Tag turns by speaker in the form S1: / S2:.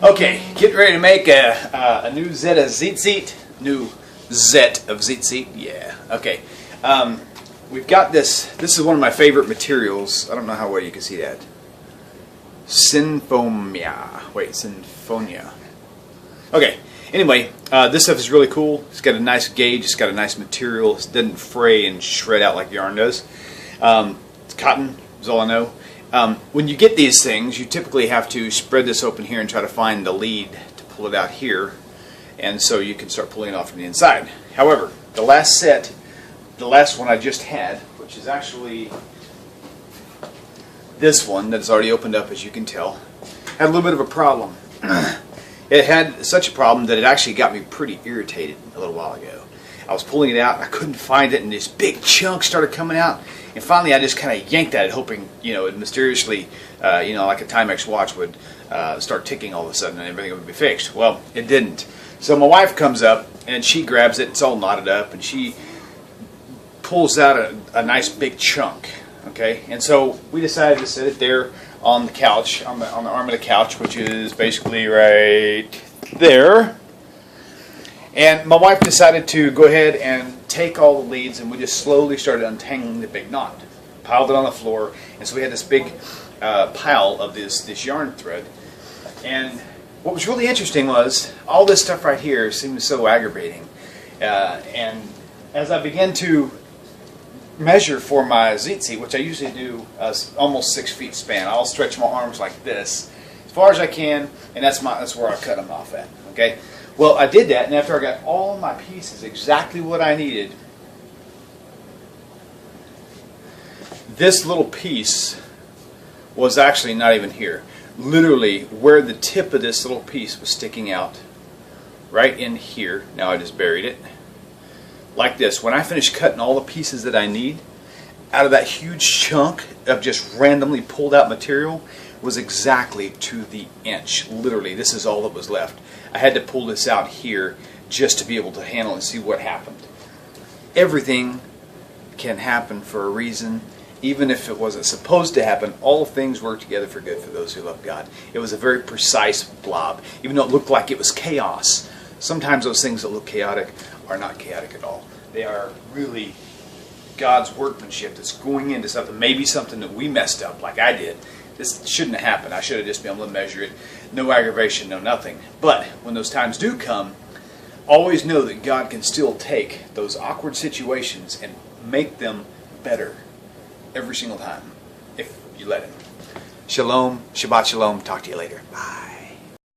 S1: Okay, getting ready to make a new Zet of Zeet. New Zet of Zeet. Yeah. Okay. We've got this. This is one of my favorite materials. I don't know how well you can see that. Sinfonia. Okay. Anyway, this stuff is really cool. It's got a nice gauge. It's got a nice material. It doesn't fray and shred out like yarn does. It's cotton is all I know. When you get these things, you typically have to spread this open here and try to find the lead to pull it out here, and so you can start pulling it off from the inside. However, the last one I just had, which is actually this one that is already opened up, as you can tell, had a little bit of a problem. It had such a problem that it actually got me pretty irritated a little while ago. I was pulling it out and I couldn't find it, and this big chunk started coming out. And finally, I just kind of yanked at it, hoping, it mysteriously, like a Timex watch would start ticking all of a sudden and everything would be fixed. Well, it didn't. So my wife comes up and she grabs it. It's all knotted up, and she pulls out a nice big chunk. Okay, and so we decided to set it there on the couch, on the arm of the couch, which is basically right there. And my wife decided to go ahead and take all the leads, and we just slowly started untangling the big knot. Piled it on the floor, and so we had this big pile of this yarn thread. And what was really interesting was all this stuff right here seemed so aggravating. And as I began to measure for my ziti, which I usually do almost 6 feet span, I'll stretch my arms like this as far as I can, and that's where I cut them off at. Okay. Well, I did that, and after I got all my pieces exactly what I needed, this little piece was actually not even here. Literally, where the tip of this little piece was sticking out, right in here. Now I just buried it. Like this. When I finished cutting all the pieces that I need, out of that huge chunk of just randomly pulled out material, was exactly to the inch. Literally, this is all that was left. I had to pull this out here just to be able to handle and see what happened. Everything can happen for a reason. Even if it wasn't supposed to happen, all things work together for good for those who love God. It was a very precise blob, even though it looked like it was chaos. Sometimes those things that look chaotic are not chaotic at all. They are really God's workmanship that's going into something, maybe something that we messed up like I did. This shouldn't have happened. I should have just been able to measure it. No aggravation, no nothing. But when those times do come, always know that God can still take those awkward situations and make them better every single time, if you let Him. Shalom, Shabbat Shalom. Talk to you later. Bye.